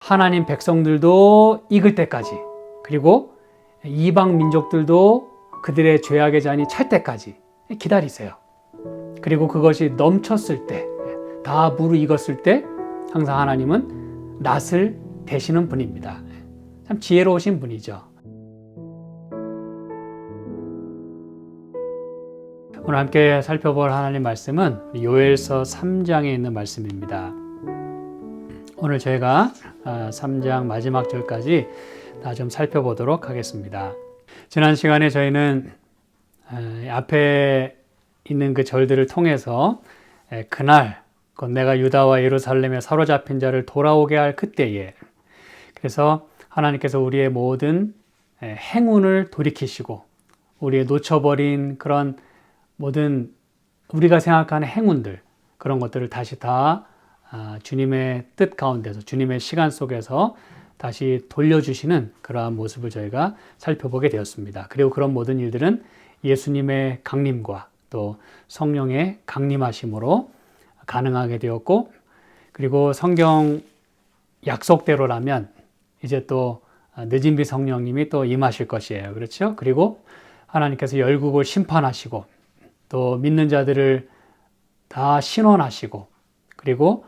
하나님 백성들도 익을 때까지, 그리고 이방 민족들도 그들의 죄악의 잔이 찰 때까지 기다리세요. 그리고 그것이 넘쳤을 때, 다 무르익었을 때 항상 하나님은 낫을 대시는 분입니다. 참 지혜로우신 분이죠. 오늘 함께 살펴볼 하나님 말씀은 요엘서 3장에 있는 말씀입니다. 오늘 저희가 3장 마지막 절까지 다 좀 살펴보도록 하겠습니다. 지난 시간에 저희는 앞에 있는 그 절들을 통해서 그날 곧 내가 유다와 예루살렘에 사로잡힌 자를 돌아오게 할 그때에, 그래서 하나님께서 우리의 모든 행운을 돌이키시고 우리의 놓쳐버린 그런 모든 우리가 생각하는 행운들, 그런 것들을 다시 다 주님의 뜻 가운데서, 주님의 시간 속에서 다시 돌려주시는 그러한 모습을 저희가 살펴보게 되었습니다. 그리고 그런 모든 일들은 예수님의 강림과 또 성령의 강림하심으로 가능하게 되었고, 그리고 성경 약속대로라면 이제 또 늦은 비 성령님이 또 임하실 것이에요. 그렇죠? 그리고 하나님께서 열국을 심판하시고 또 믿는 자들을 다 신원하시고, 그리고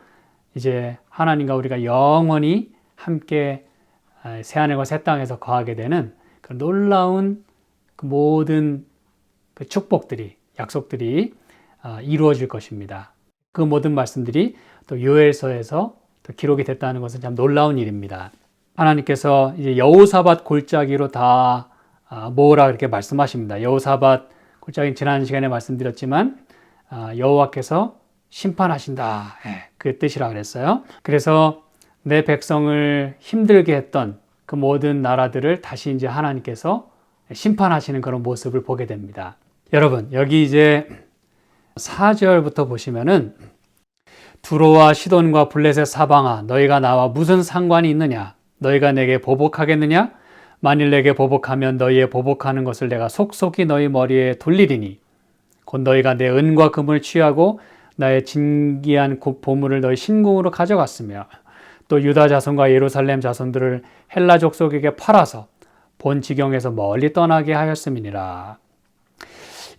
이제 하나님과 우리가 영원히 함께 새하늘과 새 땅에서 거하게 되는 그 놀라운 그 모든 그 축복들이, 약속들이 이루어질 것입니다. 그 모든 말씀들이 또 요엘서에서 또 기록이 됐다는 것은 참 놀라운 일입니다. 하나님께서 이제 여호사밧 골짜기로 다 모으라 이렇게 말씀하십니다. 여호사밧 골짜기 지난 시간에 말씀드렸지만 여호와께서 심판하신다, 그 뜻이라 그랬어요. 그래서 내 백성을 힘들게 했던 그 모든 나라들을 다시 이제 하나님께서 심판하시는 그런 모습을 보게 됩니다. 여러분, 여기 이제 4절부터 보시면은 두로와 시돈과 블레셋 사방아, 너희가 나와 무슨 상관이 있느냐? 너희가 내게 보복하겠느냐? 만일 내게 보복하면 너희의 보복하는 것을 내가 속속히 너희 머리에 돌리리니 곧 너희가 내 은과 금을 취하고 나의 진귀한 보물을 너희 신궁으로 가져갔으며 또 유다 자손과 예루살렘 자손들을 헬라 족속에게 팔아서 본 지경에서 멀리 떠나게 하였음이니라.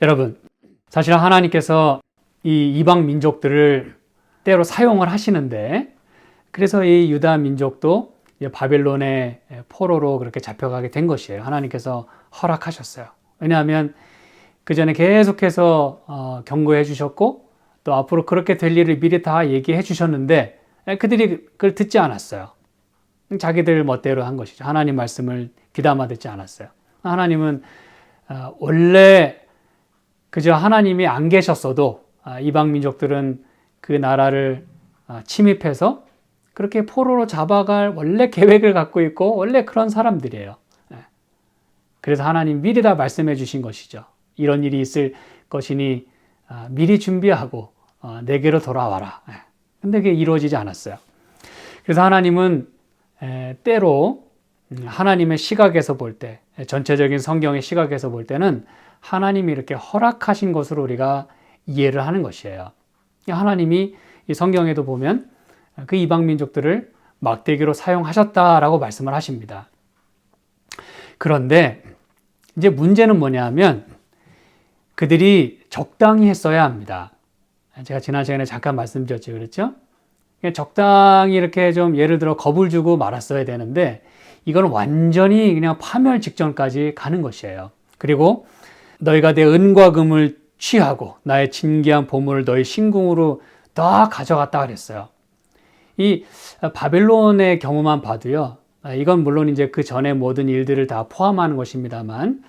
여러분, 사실 하나님께서 이 이방 민족들을 때로 사용을 하시는데, 그래서 이 유다 민족도 바벨론의 포로로 그렇게 잡혀가게 된 것이에요. 하나님께서 허락하셨어요. 왜냐하면 그 전에 계속해서 경고해 주셨고 또 앞으로 그렇게 될 일을 미리 다 얘기해 주셨는데 그들이 그걸 듣지 않았어요. 자기들 멋대로 한 것이죠. 하나님 말씀을 귀담아 듣지 않았어요. 하나님은 원래 그저 하나님이 안 계셨어도 이방 민족들은 그 나라를 침입해서 그렇게 포로로 잡아갈 원래 계획을 갖고 있고 원래 그런 사람들이에요. 그래서 하나님 미리 다 말씀해 주신 것이죠. 이런 일이 있을 것이니 미리 준비하고 내게로 돌아와라. 근데 그게 이루어지지 않았어요. 그래서 하나님은 때로 하나님의 시각에서 볼 때, 전체적인 성경의 시각에서 볼 때는 하나님이 이렇게 허락하신 것으로 우리가 이해를 하는 것이에요. 하나님이 이 성경에도 보면 그 이방 민족들을 막대기로 사용하셨다라고 말씀을 하십니다. 그런데 이제 문제는 뭐냐면 그들이 적당히 했어야 합니다. 제가 지난 시간에 잠깐 말씀드렸죠. 그렇죠? 적당히 이렇게 좀 예를 들어 겁을 주고 말았어야 되는데 이건 완전히 그냥 파멸 직전까지 가는 것이에요. 그리고 너희가 내 은과 금을 취하고 나의 진귀한 보물을 너희 신궁으로 다 가져갔다 그랬어요. 이 바벨론의 경우만 봐도요. 이건 물론 이제 그 전에 모든 일들을 다 포함하는 것입니다만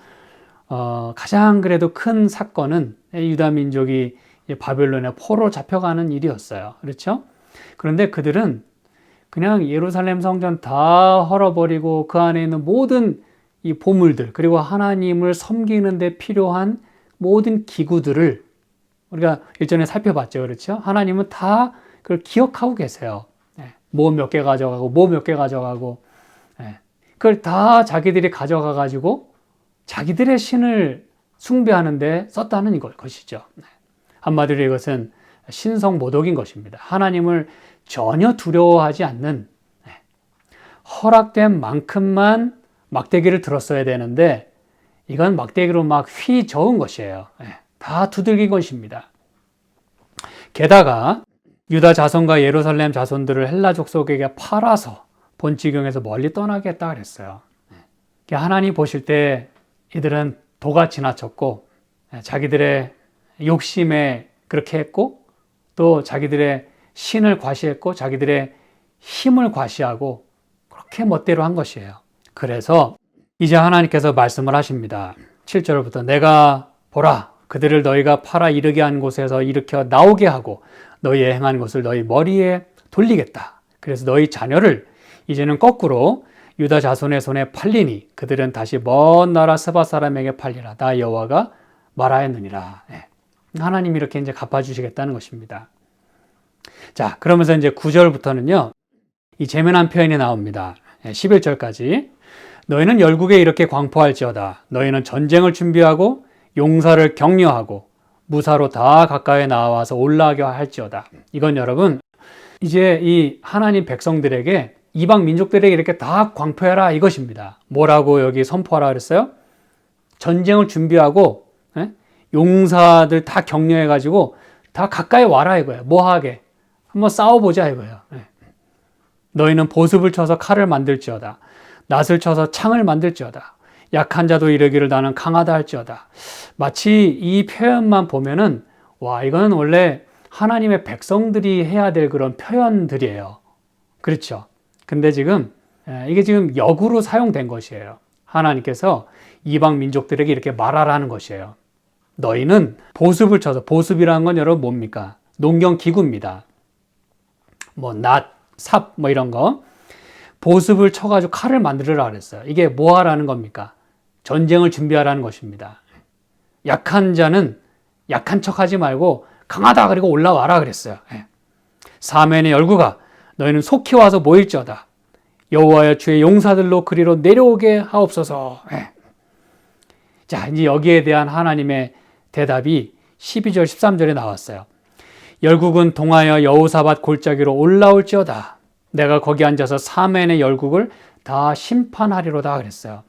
가장 그래도 큰 사건은 유다 민족이 바벨론에 포로 잡혀가는 일이었어요. 그렇죠? 그런데 그들은 그냥 예루살렘 성전 다 헐어버리고 그 안에 있는 모든 이 보물들, 그리고 하나님을 섬기는 데 필요한 모든 기구들을 우리가 일전에 살펴봤죠. 그렇죠? 하나님은 다 그걸 기억하고 계세요. 뭐 몇 개 가져가고 뭐 몇 개 가져가고 그걸 다 자기들이 가져가 가지고 자기들의 신을 숭배하는 데 썼다는 것이죠. 한마디로 이것은 신성모독인 것입니다. 하나님을 전혀 두려워하지 않는, 허락된 만큼만 막대기를 들었어야 되는데 이건 막대기로 막 휘저은 것이에요. 다 두들긴 것입니다. 게다가 유다 자손과 예루살렘 자손들을 헬라 족속에게 팔아서 본지경에서 멀리 떠나게 했다 그랬어요. 하나님 보실 때 이들은 도가 지나쳤고 자기들의 욕심에 그렇게 했고 또 자기들의 신을 과시했고 자기들의 힘을 과시하고 그렇게 멋대로 한 것이에요. 그래서 이제 하나님께서 말씀을 하십니다. 7절부터 내가 보라 그들을 너희가 팔아 이르게 한 곳에서 일으켜 나오게 하고 너희의 행한 것을 너희 머리에 돌리겠다. 그래서 너희 자녀를 이제는 거꾸로 유다 자손의 손에 팔리니 그들은 다시 먼 나라 스바 사람에게 팔리라. 나 여호와가 말하였느니라. 하나님이 이렇게 이제 갚아주시겠다는 것입니다. 자, 그러면서 이제 9절부터는요, 이 재미난 표현이 나옵니다. 11절까지. 너희는 열국에 이렇게 광포할지어다. 너희는 전쟁을 준비하고 용사를 격려하고 무사로 다 가까이 나와서 올라가게 할지어다. 이건 여러분, 이제 이 하나님 백성들에게 이방 민족들에게 이렇게 다 광포해라 이것입니다. 뭐라고 여기 선포하라 그랬어요? 전쟁을 준비하고 용사들 다 격려해가지고 다 가까이 와라 이거예요. 뭐하게? 한번 싸워보자 이거예요. 너희는 보습을 쳐서 칼을 만들지어다. 낫을 쳐서 창을 만들지어다. 약한 자도 이르기를 나는 강하다 할지어다. 마치 이 표현만 보면은 와 이거는 원래 하나님의 백성들이 해야 될 그런 표현들이에요. 그렇죠? 근데 지금 이게 지금 역으로 사용된 것이에요. 하나님께서 이방 민족들에게 이렇게 말하라는 것이에요. 너희는 보습을 쳐서, 보습이라는 건 여러분 뭡니까? 농경 기구입니다. 뭐 낫, 삽 뭐 이런 거 보습을 쳐가지고 칼을 만들으라 그랬어요. 이게 뭐 하라는 겁니까? 전쟁을 준비하라는 것입니다. 약한 자는 약한 척하지 말고 강하다 그리고 올라와라 그랬어요. 사면의 열구가 너희는 속히 와서 모일지어다. 여호와여 주의 용사들로 그리로 내려오게 하옵소서. 자, 이제 여기에 대한 하나님의 대답이 12절 13절에 나왔어요. 열국은 동하여 여호사밧 골짜기로 올라올지어다. 내가 거기 앉아서 사면의 열국을 다 심판하리로다 그랬어요.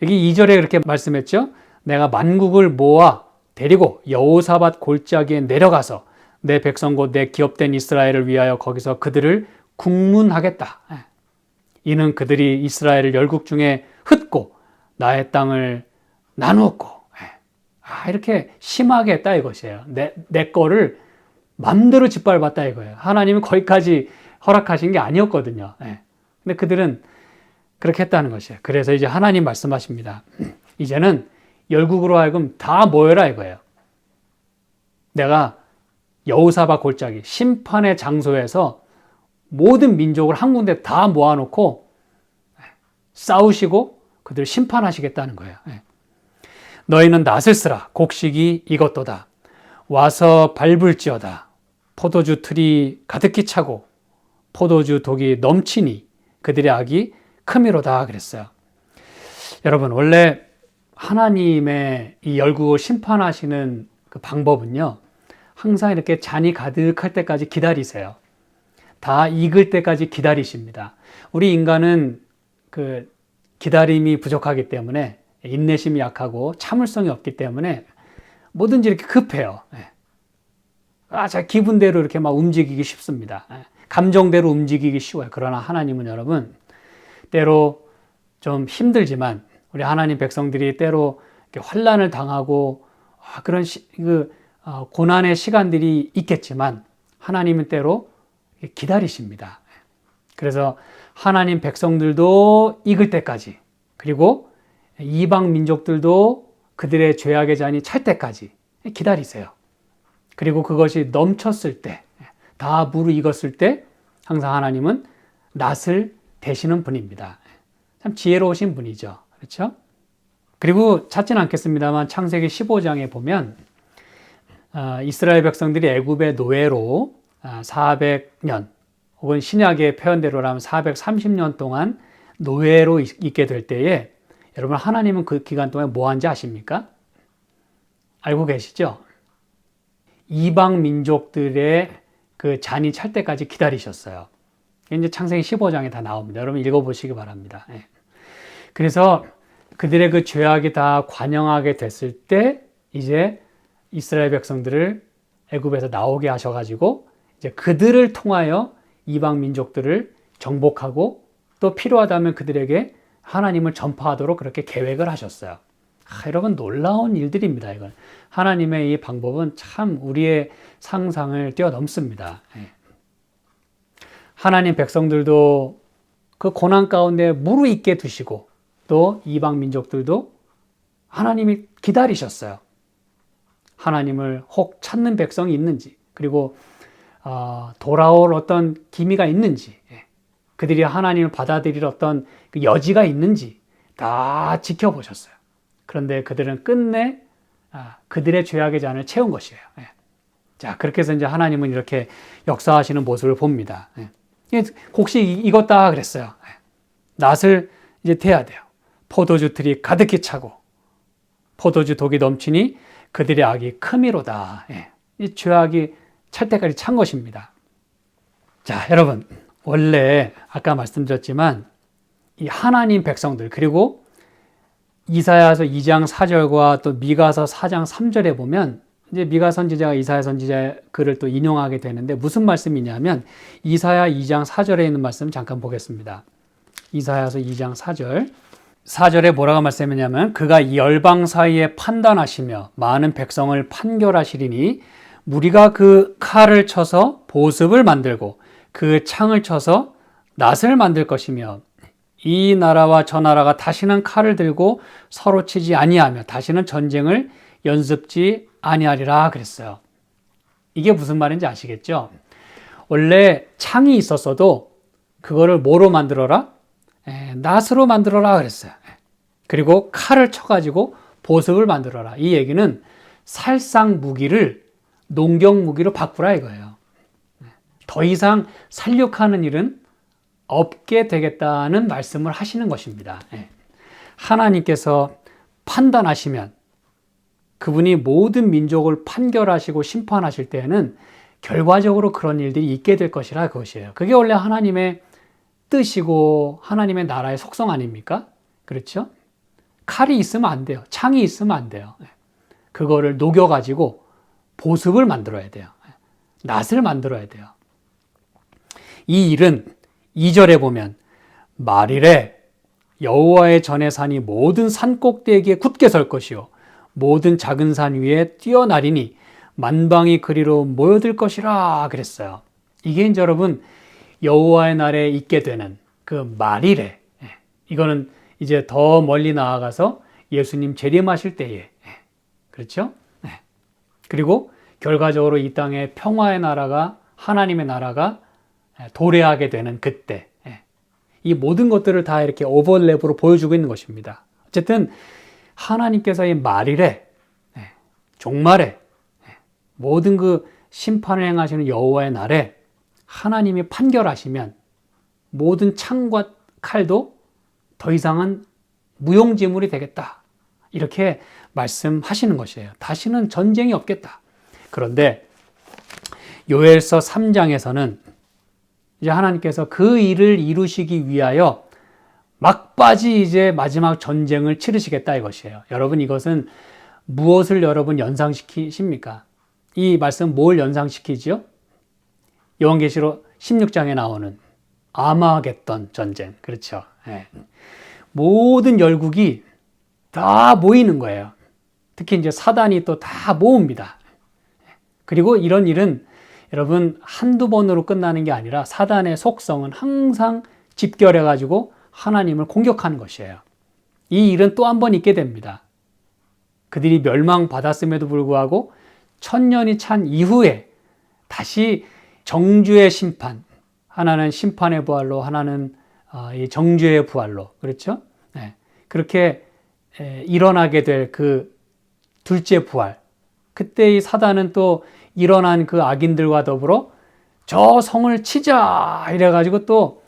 여기 2절에 그렇게 말씀했죠. 내가 만국을 모아 데리고 여호사밧 골짜기에 내려가서 내 백성 곧 내 기업된 이스라엘을 위하여 거기서 그들을 국문하겠다. 이는 그들이 이스라엘을 열국 중에 흩고 나의 땅을 나누었고 이렇게 심하게 했다 이것이에요. 내 거를 맘대로 짓밟았다 이거예요. 하나님은 거기까지 허락하신 게 아니었거든요. 근데 그들은 그렇게 했다는 것이에요. 그래서 이제 하나님 말씀하십니다. 이제는 열국으로 하여금 다 모여라 이거예요. 내가 여호사밧 골짜기 심판의 장소에서 모든 민족을 한 군데 다 모아놓고 싸우시고 그들을 심판하시겠다는 거예요. 너희는 낫을 쓰라. 곡식이 이것도다. 와서 밟을지어다. 포도주 틀이 가득히 차고 포도주 독이 넘치니 그들의 악이 크미로다 그랬어요. 여러분 원래 하나님의 이 열국을 심판하시는 그 방법은요. 항상 이렇게 잔이 가득할 때까지 기다리세요. 다 익을 때까지 기다리십니다. 우리 인간은 그 기다림이 부족하기 때문에 인내심이 약하고 참을성이 없기 때문에 뭐든지 이렇게 급해요. 자 기분대로 이렇게 막 움직이기 쉽습니다. 감정대로 움직이기 쉬워요. 그러나 하나님은 여러분 때로 좀 힘들지만 우리 하나님 백성들이 때로 환난을 당하고 그런 고난의 시간들이 있겠지만 하나님은 때로 기다리십니다. 그래서 하나님 백성들도 익을 때까지 그리고 이방 민족들도 그들의 죄악의 잔이 찰 때까지 기다리세요. 그리고 그것이 넘쳤을 때, 다 무르익었을 때 항상 하나님은 낫을 대시는 분입니다. 참 지혜로우신 분이죠. 그렇죠? 그리고 찾지는 않겠습니다만 창세기 15장에 보면 이스라엘 백성들이 애굽의 노예로 400년 혹은 신약의 표현대로라면 430년 동안 노예로 있게 될 때에 여러분 하나님은 그 기간 동안 뭐 한지 아십니까? 알고 계시죠? 이방 민족들의 그 잔이 찰 때까지 기다리셨어요. 이제 창세기 15장에 다 나옵니다. 여러분 읽어보시기 바랍니다. 예. 그래서 그들의 그 죄악이 다 관영하게 됐을 때 이제 이스라엘 백성들을 애굽에서 나오게 하셔가지고 이제 그들을 통하여 이방 민족들을 정복하고 또 필요하다면 그들에게 하나님을 전파하도록 그렇게 계획을 하셨어요. 여러분 놀라운 일들입니다. 이건 하나님의 이 방법은 참 우리의 상상을 뛰어넘습니다. 하나님 백성들도 그 고난 가운데 무르익게 두시고 또 이방 민족들도 하나님이 기다리셨어요. 하나님을 혹 찾는 백성이 있는지 그리고 돌아올 어떤 기미가 있는지 그들이 하나님을 받아들일 어떤 그 여지가 있는지 다 지켜보셨어요. 그런데 그들은 끝내 그들의 죄악의 잔을 채운 것이에요. 자, 그렇게 해서 이제 하나님은 이렇게 역사하시는 모습을 봅니다. 곡식 익었다 그랬어요. 낫을 이제 태야 돼요. 포도주 틀이 가득히 차고 포도주 독이 넘치니 그들의 악이 크미로다. 이 죄악이 찰 때까지 찬 것입니다. 자, 여러분 원래 아까 말씀드렸지만 이 하나님 백성들 그리고 이사야서 2장 4절과 또 미가서 4장 3절에 보면 이제 미가 선지자가 이사야 선지자의 글을 또 인용하게 되는데 무슨 말씀이냐면 이사야 2장 4절에 있는 말씀 잠깐 보겠습니다. 이사야서 2장 4절 4절에 뭐라고 말씀했냐면 그가 이 열방 사이에 판단하시며 많은 백성을 판결하시리니 무리가 그 칼을 쳐서 보습을 만들고 그 창을 쳐서 낫을 만들 것이며 이 나라와 저 나라가 다시는 칼을 들고 서로 치지 아니하며 다시는 전쟁을 연습지 아니하리라 그랬어요. 이게 무슨 말인지 아시겠죠? 원래 창이 있었어도 그거를 뭐로 만들어라? 낫으로 만들어라 그랬어요. 그리고 칼을 쳐가지고 보습을 만들어라. 이 얘기는 살상 무기를 농경 무기로 바꾸라 이거예요. 더 이상 살육하는 일은 없게 되겠다는 말씀을 하시는 것입니다. 하나님께서 판단하시면 그분이 모든 민족을 판결하시고 심판하실 때에는 결과적으로 그런 일들이 있게 될 것이라 그것이에요. 그게 원래 하나님의 뜻이고 하나님의 나라의 속성 아닙니까? 그렇죠? 칼이 있으면 안 돼요. 창이 있으면 안 돼요. 그거를 녹여가지고 보습을 만들어야 돼요. 낫을 만들어야 돼요. 이 일은 2절에 보면 말일에 여호와의 전의 산이 모든 산 꼭대기에 굳게 설 것이요 모든 작은 산 위에 뛰어나리니 만방이 그리로 모여들 것이라 그랬어요. 이게 이제 여러분 여호와의 날에 있게 되는 그 말일에 이거는 이제 더 멀리 나아가서 예수님 재림하실 때에 그렇죠? 그리고 결과적으로 이 땅에 평화의 나라가 하나님의 나라가 도래하게 되는 그때 이 모든 것들을 다 이렇게 오버랩으로 보여주고 있는 것입니다. 어쨌든 하나님께서 이 말일에 종말에 모든 그 심판을 행하시는 여호와의 날에 하나님이 판결하시면 모든 창과 칼도 더 이상은 무용지물이 되겠다. 이렇게 말씀하시는 것이에요. 다시는 전쟁이 없겠다. 그런데 요엘서 3장에서는 이제 하나님께서 그 일을 이루시기 위하여 막바지 이제 마지막 전쟁을 치르시겠다 이것이에요. 여러분 이것은 무엇을 여러분 연상시키십니까? 이 말씀 뭘 연상시키죠? 요한계시록 16장에 나오는 아마겟돈 전쟁. 그렇죠. 모든 열국이 다 모이는 거예요. 특히 이제 사단이 또 다 모읍니다. 그리고 이런 일은 여러분 한두 번으로 끝나는 게 아니라 사단의 속성은 항상 집결해가지고 하나님을 공격하는 것이에요. 이 일은 또 한 번 있게 됩니다. 그들이 멸망받았음에도 불구하고 1000년이 찬 이후에 다시 정죄의 심판, 하나는 심판의 부활로 하나는 정죄의 부활로 그렇죠? 그렇게 일어나게 될 그 둘째 부활, 그때 이 사단은 또 일어난 그 악인들과 더불어 저 성을 치자 이래가지고 또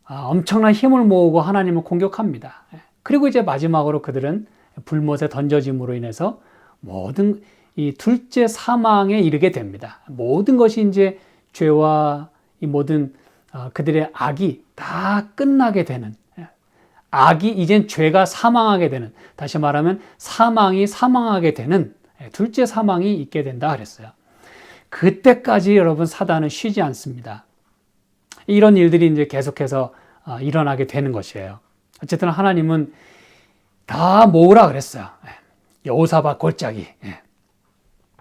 엄청난 힘을 모으고 하나님을 공격합니다. 그리고 이제 마지막으로 그들은 불못에 던져짐으로 인해서 모든 이 둘째 사망에 이르게 됩니다. 모든 것이 이제 죄와 이 모든 그들의 악이 다 끝나게 되는, 악이 이젠 죄가 사망하게 되는, 다시 말하면 사망이 사망하게 되는 둘째 사망이 있게 된다 그랬어요. 그때까지 여러분 사단은 쉬지 않습니다. 이런 일들이 이제 계속해서 일어나게 되는 것이에요. 어쨌든 하나님은 다 모으라 그랬어요. 여호사밧 골짜기.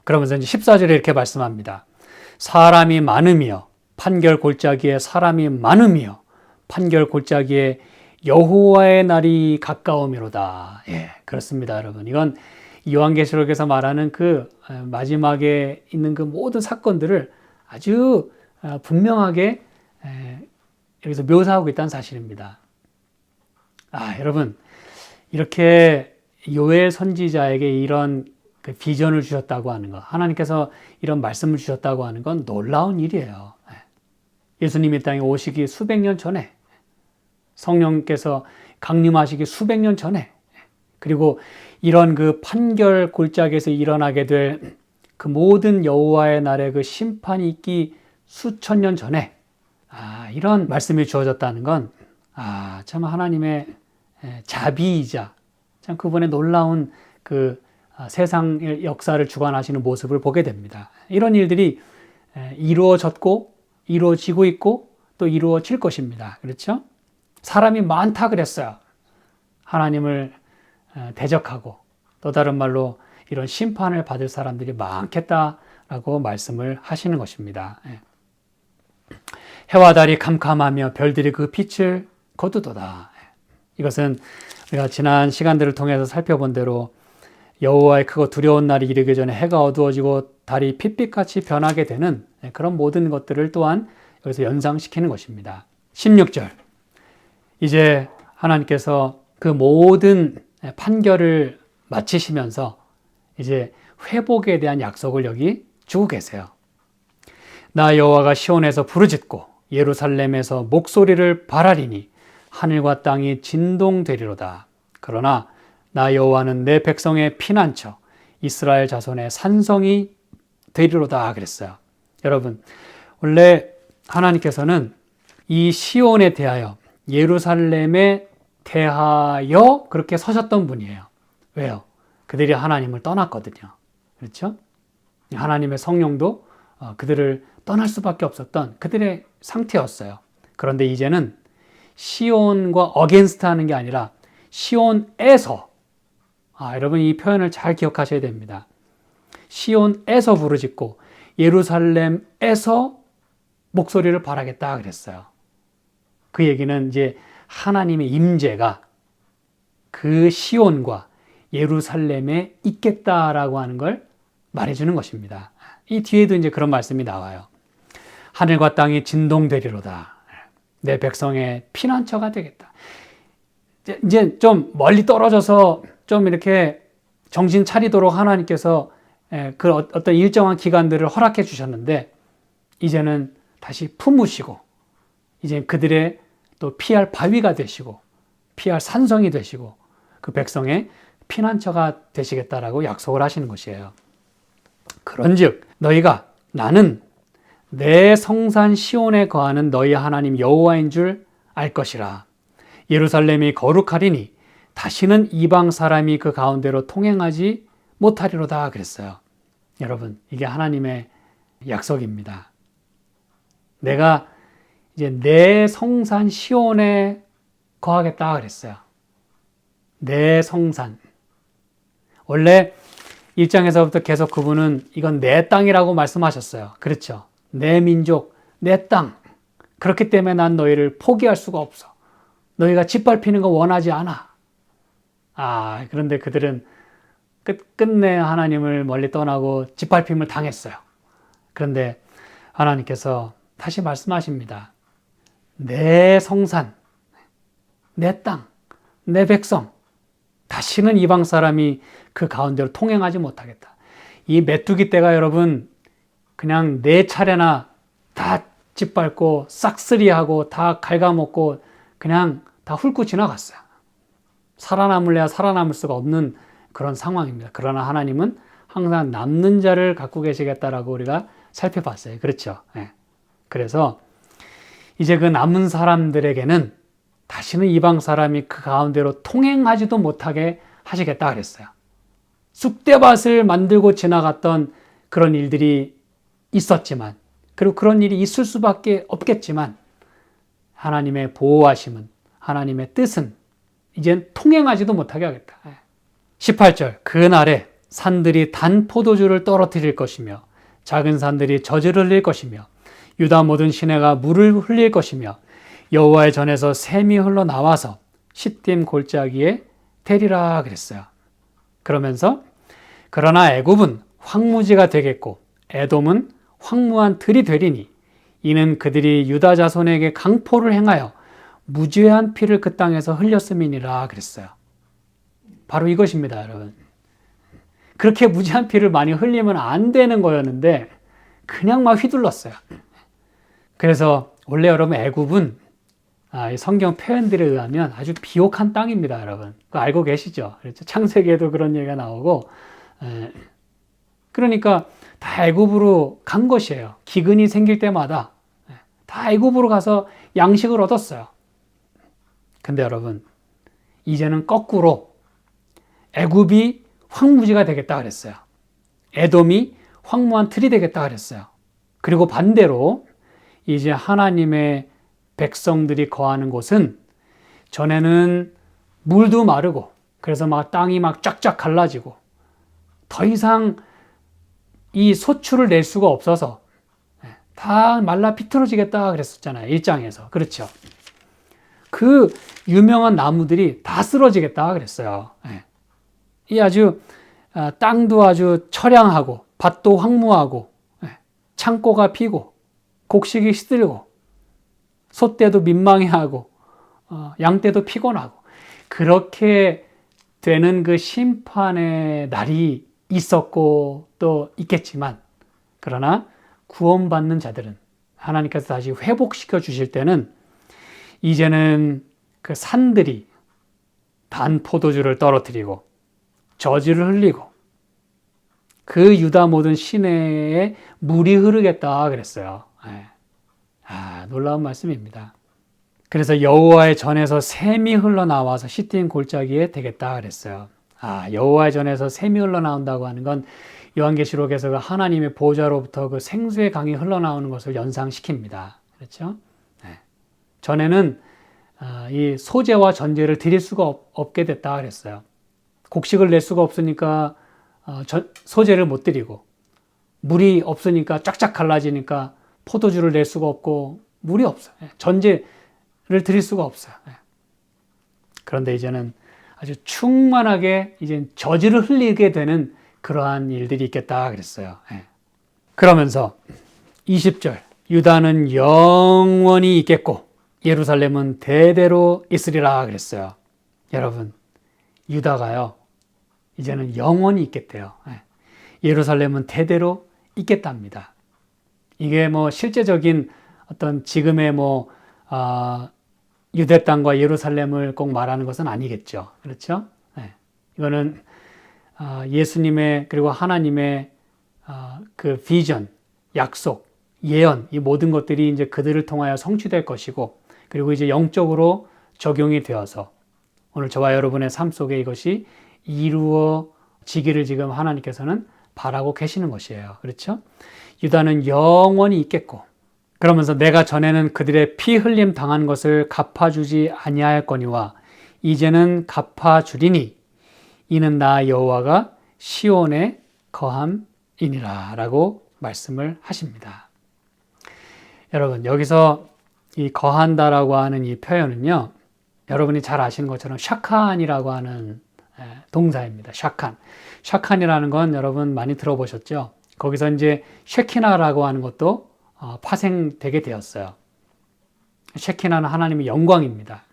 그러면서 이제 14절에 이렇게 말씀합니다. 사람이 많으며 판결 골짜기에 사람이 많으며 판결 골짜기에 여호와의 날이 가까우미로다. 그렇습니다, 여러분. 이건 요한계시록에서 말하는 그 마지막에 있는 그 모든 사건들을 아주 분명하게 여기서 묘사하고 있다는 사실입니다. 여러분, 이렇게 요엘 선지자에게 이런 그 비전을 주셨다고 하는 것, 하나님께서 이런 말씀을 주셨다고 하는 건 놀라운 일이에요. 예수님이 땅에 오시기 수백 년 전에, 성령께서 강림하시기 수백 년 전에, 그리고 이런 그 판결 골짜기에서 일어나게 될 그 모든 여호와의 날의 그 심판이 있기 수천 년 전에 이런 말씀이 주어졌다는 건 참 하나님의 자비이자 참 그분의 놀라운 그 세상의 역사를 주관하시는 모습을 보게 됩니다. 이런 일들이 이루어졌고 이루어지고 있고 또 이루어질 것입니다. 그렇죠? 사람이 많다 그랬어요. 하나님을 대적하고 또 다른 말로 이런 심판을 받을 사람들이 많겠다라고 말씀을 하시는 것입니다. 해와 달이 캄캄하며 별들이 그 빛을 거두도다. 이것은 우리가 지난 시간들을 통해서 살펴본 대로 여호와의 크고 두려운 날이 이르기 전에 해가 어두워지고 달이 핏빛같이 변하게 되는 그런 모든 것들을 또한 여기서 연상시키는 것입니다. 16절. 이제 하나님께서 그 모든 판결을 마치시면서 이제 회복에 대한 약속을 여기 주고 계세요. 나 여호와가 시온에서 부르짖고 예루살렘에서 목소리를 발하리니 하늘과 땅이 진동되리로다. 그러나 나 여호와는 내 백성의 피난처 이스라엘 자손의 산성이 되리로다 그랬어요. 여러분, 원래 하나님께서는 이 시온에 대하여 예루살렘에 대하여 그렇게 서셨던 분이에요. 왜요? 그들이 하나님을 떠났거든요. 그렇죠? 하나님의 성령도 그들을 떠날 수밖에 없었던 그들의 상태였어요. 그런데 이제는 시온과 어게인스트 하는 게 아니라 시온에서, 여러분 이 표현을 잘 기억하셔야 됩니다. 시온에서 부르짖고 예루살렘에서 목소리를 발하겠다 그랬어요. 그 얘기는 이제 하나님의 임재가 그 시온과 예루살렘에 있겠다라고 하는 걸 말해주는 것입니다. 이 뒤에도 이제 그런 말씀이 나와요. 하늘과 땅이 진동되리로다. 내 백성의 피난처가 되겠다. 이제 좀 멀리 떨어져서 좀 이렇게 정신 차리도록 하나님께서 그 어떤 일정한 기간들을 허락해 주셨는데 이제는 다시 품으시고 이제 그들의 또 피할 바위가 되시고 피할 산성이 되시고 그 백성의 피난처가 되시겠다라고 약속을 하시는 것이에요. 그런즉 너희가 나는 내 성산 시온에 거하는 너희 하나님 여호와인 줄 알 것이라. 예루살렘이 거룩하리니 다시는 이방 사람이 그 가운데로 통행하지 못하리로다 그랬어요. 여러분, 이게 하나님의 약속입니다. 내가 이제 내 성산 시온에 거하겠다 그랬어요. 내 성산. 원래 1장에서부터 계속 그분은 이건 내 땅이라고 말씀하셨어요. 그렇죠. 내 민족, 내 땅. 그렇기 때문에 난 너희를 포기할 수가 없어. 너희가 짓밟히는 거 원하지 않아. 그런데 그들은 끝내 하나님을 멀리 떠나고 짓밟힘을 당했어요. 그런데 하나님께서 다시 말씀하십니다. 내 성산, 내 땅, 내 백성, 다시는 이방 사람이 그 가운데로 통행하지 못하겠다. 이 메뚜기 떼가 여러분 그냥 네 차례나 다 짓밟고 싹쓸이하고 다 갉아먹고 그냥 다 훑고 지나갔어요. 살아남을래야 살아남을 수가 없는 그런 상황입니다. 그러나 하나님은 항상 남는 자를 갖고 계시겠다라고 우리가 살펴봤어요. 그렇죠? 네. 그래서 이제 그 남은 사람들에게는 다시는 이방 사람이 그 가운데로 통행하지도 못하게 하시겠다 그랬어요. 쑥대밭을 만들고 지나갔던 그런 일들이 있었지만, 그리고 그런 일이 있을 수밖에 없겠지만, 하나님의 보호하심은, 하나님의 뜻은 이젠 통행하지도 못하게 하겠다. 18절, 그날에 산들이 단 포도주를 떨어뜨릴 것이며 작은 산들이 젖을 흘릴 것이며 유다 모든 시내가 물을 흘릴 것이며 여호와의 전에서 샘이 흘러나와서 시딤 골짜기에 대리라 그랬어요. 그러면서 그러나 애굽은 황무지가 되겠고 에돔은 황무한 들이 되리니 이는 그들이 유다 자손에게 강포를 행하여 무죄한 피를 그 땅에서 흘렸음이니라 그랬어요. 바로 이것입니다, 여러분. 그렇게 무죄한 피를 많이 흘리면 안 되는 거였는데 그냥 막 휘둘렀어요. 그래서 원래 여러분 애굽은 성경 표현들에 의하면 아주 비옥한 땅입니다, 여러분. 그거 알고 계시죠? 그렇죠? 창세기에도 그런 얘기가 나오고, 그러니까 다 애굽으로 간 것이에요. 기근이 생길 때마다 다 애굽으로 가서 양식을 얻었어요. 근데 여러분, 이제는 거꾸로 애굽이 황무지가 되겠다 그랬어요. 에돔이 황무한 틀이 되겠다 그랬어요. 그리고 반대로 이제 하나님의 백성들이 거하는 곳은 전에는 물도 마르고 그래서 막 땅이 막 쫙쫙 갈라지고 더 이상 이 소출을 낼 수가 없어서 다 말라 비틀어지겠다 그랬었잖아요. 1장에서. 그렇죠. 그 유명한 나무들이 다 쓰러지겠다 그랬어요. 이 아주 땅도 아주 처량하고 밭도 황무하고 창고가 피고 곡식이 시들고 소떼도 민망해하고 양떼도 피곤하고 그렇게 되는 그 심판의 날이 있었고 또 있겠지만, 그러나 구원받는 자들은 하나님께서 다시 회복시켜 주실 때는 이제는 그 산들이 단 포도주를 떨어뜨리고 저주를 흘리고 그 유다 모든 시내에 물이 흐르겠다 그랬어요. 놀라운 말씀입니다. 그래서 여호와의 전에서 샘이 흘러나와서 시딤 골짜기에 되겠다 그랬어요. 여호와의 전에서 샘이 흘러나온다고 하는 건 요한계시록에서 그 하나님의 보좌로부터 그 생수의 강이 흘러나오는 것을 연상시킵니다. 그렇죠? 전에는 이 소재와 전제를 드릴 수가 없게 됐다 그랬어요. 곡식을 낼 수가 없으니까 소재를 못 드리고, 물이 없으니까 쫙쫙 갈라지니까 포도주를 낼 수가 없고, 물이 없어요. 전제를 드릴 수가 없어요. 그런데 이제는 아주 충만하게 이제 저주를 흘리게 되는 그러한 일들이 있겠다 그랬어요. 그러면서 20절, 유다는 영원히 있겠고 예루살렘은 대대로 있으리라 그랬어요. 여러분, 유다가요 이제는 영원히 있겠대요. 예루살렘은 대대로 있겠답니다. 이게 뭐 실제적인 어떤 지금의 유대 땅과 예루살렘을 꼭 말하는 것은 아니겠죠. 그렇죠? 이거는 예수님의 그리고 하나님의 그 비전, 약속, 예언, 이 모든 것들이 이제 그들을 통하여 성취될 것이고, 그리고 이제 영적으로 적용이 되어서 오늘 저와 여러분의 삶 속에 이것이 이루어지기를 지금 하나님께서는 바라고 계시는 것이에요. 그렇죠? 유다는 영원히 있겠고, 그러면서 내가 전에는 그들의 피 흘림 당한 것을 갚아주지 아니하였거니와 이제는 갚아주리니 이는 나 여호와가 시온에 거함이니라 라고 말씀을 하십니다. 여러분, 여기서 이 거한다라고 하는 이 표현은요, 여러분이 잘 아시는 것처럼 샤칸이라고 하는 동사입니다. 샤칸이라는 건 여러분 많이 들어보셨죠? 거기서 이제 쉐키나라고 하는 것도 파생되게 되었어요. 쉐키나는 하나님의 영광입니다.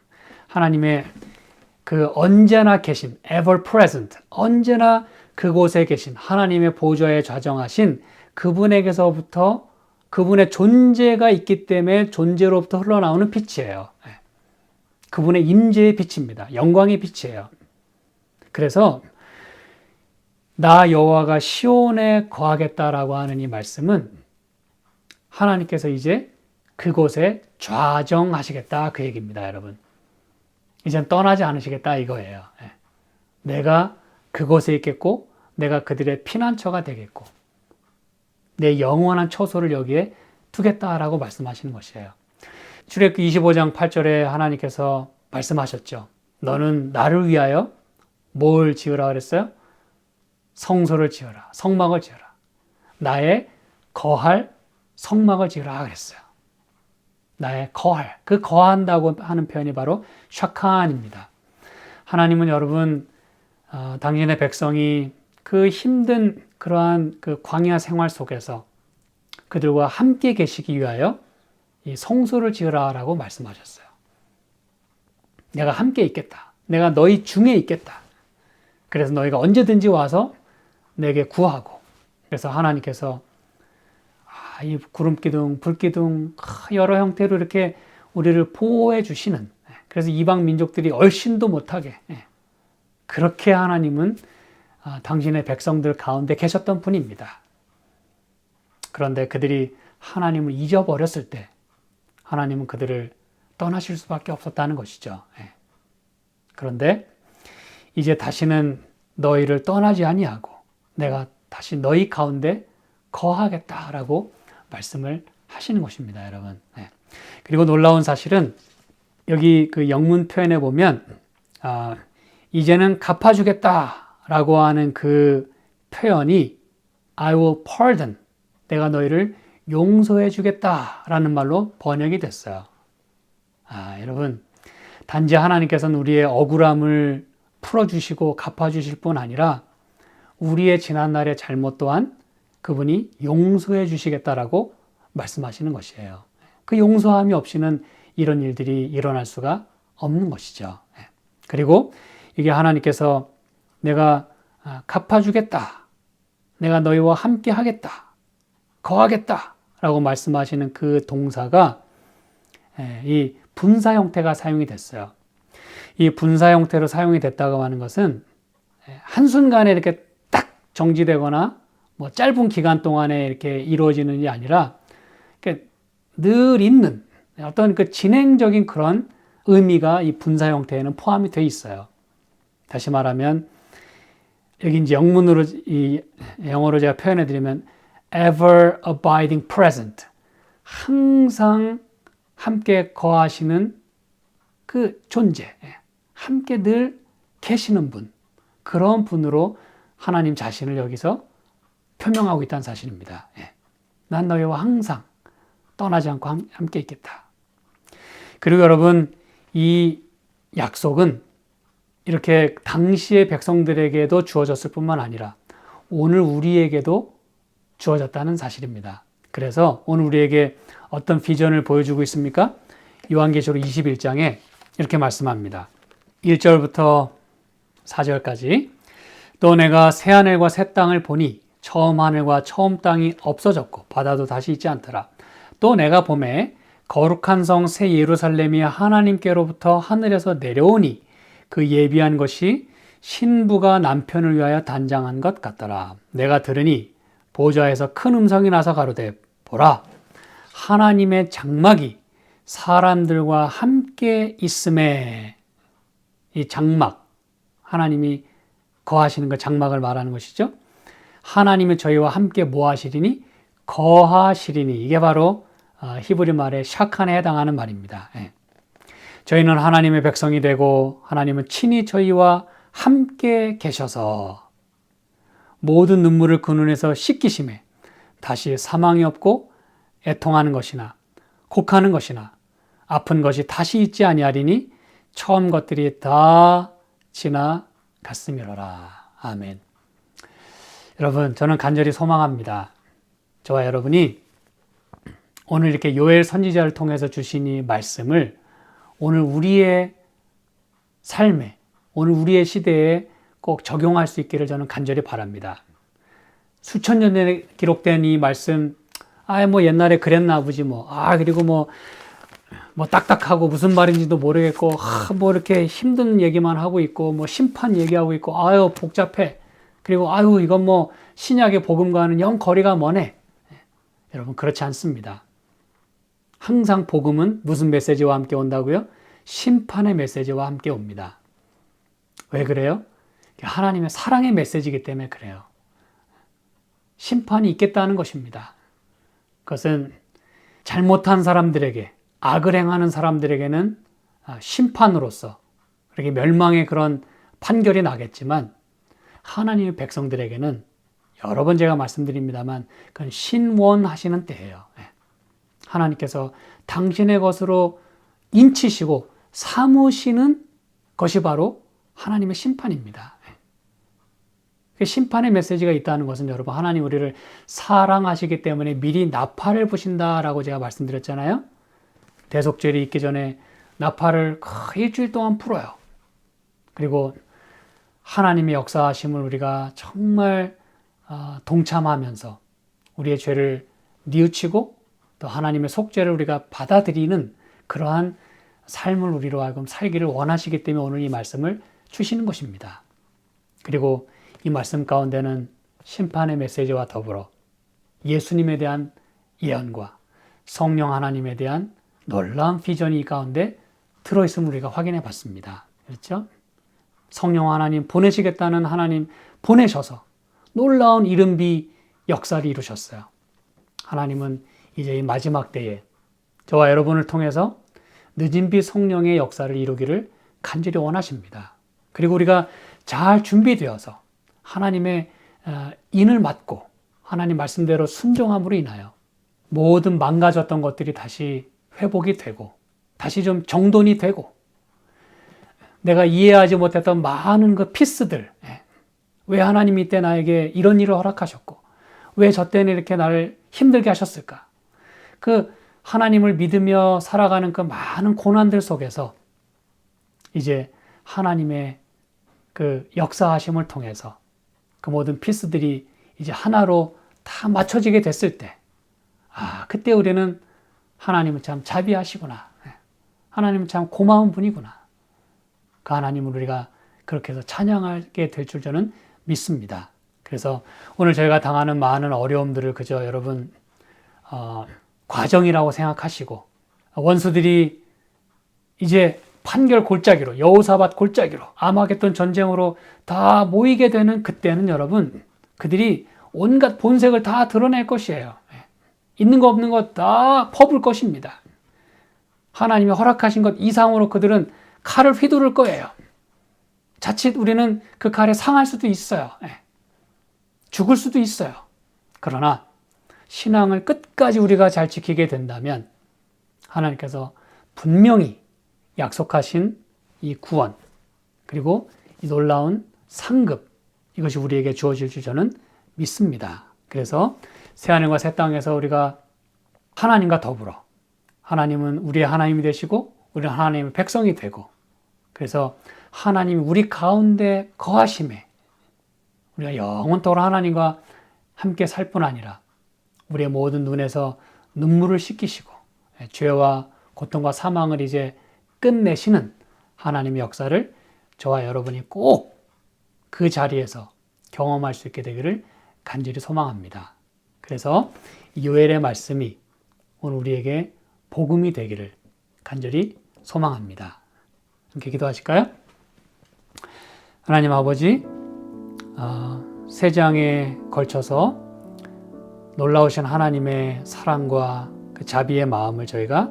하나님의 그 언제나 계신, ever present, 언제나 그곳에 계신 하나님의 보좌에 좌정하신 그분에게서부터 그분의 존재가 있기 때문에 존재로부터 흘러나오는 빛이에요. 그분의 임재의 빛입니다. 영광의 빛이에요. 그래서 나 여호와가 시온에 거하겠다라고 하는 이 말씀은 하나님께서 이제 그곳에 좌정하시겠다 그 얘기입니다, 여러분. 이젠 떠나지 않으시겠다 이거예요. 내가 그곳에 있겠고 내가 그들의 피난처가 되겠고 내 영원한 처소를 여기에 두겠다라고 말씀하시는 것이에요. 출애굽기 25장 8절에 하나님께서 말씀하셨죠. 너는 나를 위하여 뭘 지으라 그랬어요? 성소를 지어라. 성막을 지어라. 나의 거할 성막을 지으라 그랬어요. 나의 거할. 그 거한다고 하는 표현이 바로 샤칸입니다. 하나님은 여러분, 당신의 백성이 그 힘든 그러한 그 광야 생활 속에서 그들과 함께 계시기 위하여 이 성소를 지으라라고 말씀하셨어요. 내가 함께 있겠다. 내가 너희 중에 있겠다. 그래서 너희가 언제든지 와서 내게 구하고, 그래서 하나님께서 이 구름기둥, 불기둥 여러 형태로 이렇게 우리를 보호해 주시는, 그래서 이방 민족들이 얼씬도 못하게 그렇게 하나님은 당신의 백성들 가운데 계셨던 분입니다. 그런데 그들이 하나님을 잊어버렸을 때 하나님은 그들을 떠나실 수밖에 없었다는 것이죠. 그런데 이제 다시는 너희를 떠나지 아니하고 내가 다시 너희 가운데 거하겠다라고 말씀을 하시는 것입니다, 여러분. 그리고 놀라운 사실은 여기 그 영문 표현에 보면 이제는 갚아주겠다라고 하는 그 표현이 I will pardon, 내가 너희를 용서해 주겠다라는 말로 번역이 됐어요. 여러분, 단지 하나님께서는 우리의 억울함을 풀어주시고 갚아주실 뿐 아니라 우리의 지난날의 잘못 또한 그분이 용서해 주시겠다라고 말씀하시는 것이에요. 그 용서함이 없이는 이런 일들이 일어날 수가 없는 것이죠. 그리고 이게 하나님께서 내가 갚아주겠다, 내가 너희와 함께 하겠다, 거하겠다 라고 말씀하시는 그 동사가 이 분사 형태가 사용이 됐어요. 이 분사 형태로 사용이 됐다고 하는 것은 한순간에 이렇게 딱 정지되거나 뭐 짧은 기간 동안에 이렇게 이루어지는 게 아니라 늘 있는 어떤 그 진행적인 그런 의미가 이 분사 형태에는 포함이 되어 있어요. 다시 말하면 여기 이제 영문으로 영어로 제가 표현해 드리면 ever abiding present, 항상 함께 거하시는 그 존재, 함께 늘 계시는 분, 그런 분으로 하나님 자신을 여기서 표명하고 있다는 사실입니다. 난 너희와 항상 떠나지 않고 함께 있겠다. 그리고 여러분, 이 약속은 이렇게 당시의 백성들에게도 주어졌을 뿐만 아니라 오늘 우리에게도 주어졌다는 사실입니다. 그래서 오늘 우리에게 어떤 비전을 보여주고 있습니까? 요한계시록 21장에 이렇게 말씀합니다. 1절부터 4절까지 또 내가 새 하늘과 새 땅을 보니 처음 하늘과 처음 땅이 없어졌고 바다도 다시 있지 않더라. 또 내가 보매 거룩한 성 새 예루살렘이 하나님께로부터 하늘에서 내려오니 그 예비한 것이 신부가 남편을 위하여 단장한 것 같더라. 내가 들으니 보좌에서 큰 음성이 나서 가로되 보라, 하나님의 장막이 사람들과 함께 있음에, 이 장막, 하나님이 거하시는 그 장막을 말하는 것이죠. 하나님이 저희와 함께 뭐 하시리니? 거하시리니. 이게 바로 히브리 말의 샤칸에 해당하는 말입니다. 저희는 하나님의 백성이 되고 하나님은 친히 저희와 함께 계셔서 모든 눈물을 그 눈에서 씻기심에 다시 사망이 없고 애통하는 것이나 곡하는 것이나 아픈 것이 다시 있지 아니하리니 처음 것들이 다 지나갔음이로라. 아멘. 여러분, 저는 간절히 소망합니다. 저와 여러분이 오늘 이렇게 요엘 선지자를 통해서 주신 이 말씀을 오늘 우리의 삶에, 오늘 우리의 시대에 꼭 적용할 수 있기를 저는 간절히 바랍니다. 수천 년 전에 기록된 이 말씀, 뭐 옛날에 그랬나 보지 뭐. 그리고 뭐 딱딱하고 무슨 말인지도 모르겠고, 뭐 이렇게 힘든 얘기만 하고 있고, 뭐 심판 얘기하고 있고, 복잡해. 그리고 이건 뭐 신약의 복음과는 영 거리가 머네. 여러분, 그렇지 않습니다. 항상 복음은 무슨 메시지와 함께 온다고요? 심판의 메시지와 함께 옵니다. 왜 그래요? 하나님의 사랑의 메시지이기 때문에 그래요. 심판이 있겠다는 것입니다. 그것은 잘못한 사람들에게, 악을 행하는 사람들에게는 심판으로서 그렇게 멸망의 그런 판결이 나겠지만, 하나님의 백성들에게는 여러 번 제가 말씀드립니다만 그건 신원하시는 때예요. 하나님께서 당신의 것으로 인치시고 삼으시는 것이 바로 하나님의 심판입니다. 심판의 메시지가 있다는 것은 여러분, 하나님 우리를 사랑하시기 때문에 미리 나팔을 부신다라고 제가 말씀드렸잖아요. 대속죄일이 있기 전에 나팔을 거의 일주일 동안 불어요. 그리고 하나님의 역사하심을 우리가 정말 동참하면서 우리의 죄를 뉘우치고 또 하나님의 속죄를 우리가 받아들이는 그러한 삶을 우리로 하여금 살기를 원하시기 때문에 오늘 이 말씀을 주시는 것입니다. 그리고 이 말씀 가운데는 심판의 메시지와 더불어 예수님에 대한 예언과 성령 하나님에 대한 놀라운 비전이 이 가운데 들어있음을 우리가 확인해 봤습니다. 그렇죠? 성령 하나님 보내시겠다는 하나님 보내셔서 놀라운 이른비 역사를 이루셨어요. 하나님은 이제 이 마지막 때에 저와 여러분을 통해서 늦은비 성령의 역사를 이루기를 간절히 원하십니다. 그리고 우리가 잘 준비되어서 하나님의 인을 맡고 하나님 말씀대로 순종함으로 인하여 모든 망가졌던 것들이 다시 회복이 되고 다시 좀 정돈이 되고 내가 이해하지 못했던 많은 그 피스들, 왜 하나님이 이때 나에게 이런 일을 허락하셨고 왜 저 때는 이렇게 나를 힘들게 하셨을까? 그 하나님을 믿으며 살아가는 그 많은 고난들 속에서 이제 하나님의 그 역사하심을 통해서 그 모든 피스들이 이제 하나로 다 맞춰지게 됐을 때, 그때 우리는 하나님은 참 자비하시구나. 하나님은 참 고마운 분이구나. 그 하나님을 우리가 그렇게 해서 찬양하게 될 줄 저는 믿습니다. 그래서 오늘 저희가 당하는 많은 어려움들을 그저 여러분 과정이라고 생각하시고 원수들이 이제 판결 골짜기로 여호사밧 골짜기로 아마겟돈 전쟁으로 다 모이게 되는 그때는 여러분 그들이 온갖 본색을 다 드러낼 것이에요. 있는 거 없는 거 다 퍼볼 것입니다. 하나님이 허락하신 것 이상으로 그들은 칼을 휘두를 거예요. 자칫 우리는 그 칼에 상할 수도 있어요. 죽을 수도 있어요. 그러나 신앙을 끝까지 우리가 잘 지키게 된다면 하나님께서 분명히 약속하신 이 구원 그리고 이 놀라운 상급 이것이 우리에게 주어질 줄 저는 믿습니다. 그래서 새하늘과 새 땅에서 우리가 하나님과 더불어 하나님은 우리의 하나님이 되시고 우리는 하나님의 백성이 되고 그래서 하나님이 우리 가운데 거하심에 우리가 영원토록 하나님과 함께 살 뿐 아니라 우리의 모든 눈에서 눈물을 씻기시고 죄와 고통과 사망을 이제 끝내시는 하나님의 역사를 저와 여러분이 꼭 그 자리에서 경험할 수 있게 되기를 간절히 소망합니다. 그래서 요엘의 말씀이 오늘 우리에게 복음이 되기를 간절히 소망합니다. 함께 기도하실까요? 하나님 아버지, 세 장에 걸쳐서 놀라우신 하나님의 사랑과 그 자비의 마음을 저희가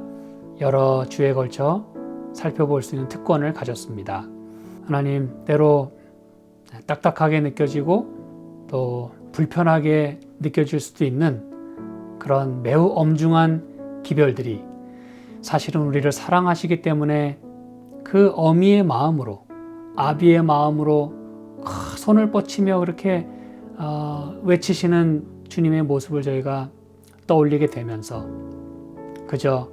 여러 주에 걸쳐 살펴볼 수 있는 특권을 가졌습니다. 하나님, 때로 딱딱하게 느껴지고 또 불편하게 느껴질 수도 있는 그런 매우 엄중한 기별들이 사실은 우리를 사랑하시기 때문에 그 어미의 마음으로 아비의 마음으로 손을 뻗치며 그렇게 외치시는 주님의 모습을 저희가 떠올리게 되면서 그저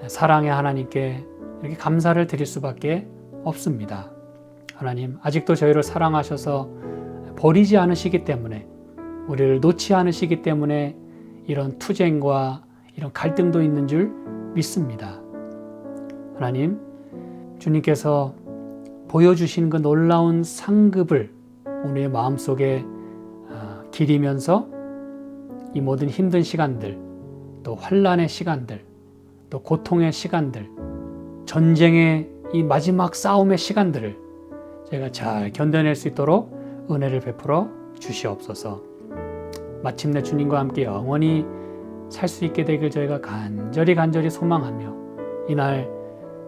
사랑의 하나님께 이렇게 감사를 드릴 수밖에 없습니다. 하나님, 아직도 저희를 사랑하셔서 버리지 않으시기 때문에 우리를 놓지 않으시기 때문에 이런 투쟁과 이런 갈등도 있는 줄 믿습니다. 하나님, 주님께서 보여주신 그 놀라운 상급을 우리의 마음속에 기리면서 이 모든 힘든 시간들, 또 환난의 시간들, 또 고통의 시간들, 전쟁의 이 마지막 싸움의 시간들을 저희가 잘 견뎌낼 수 있도록 은혜를 베풀어 주시옵소서. 마침내 주님과 함께 영원히 살 수 있게 되길 저희가 간절히 소망하며 이날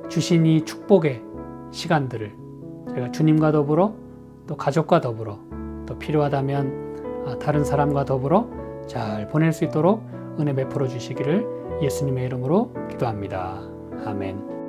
주신 이 축복의 시간들을 저희가 주님과 더불어 또 가족과 더불어 또 필요하다면 다른 사람과 더불어 잘 보낼 수 있도록 은혜 베풀어 주시기를 예수님의 이름으로 기도합니다. 아멘.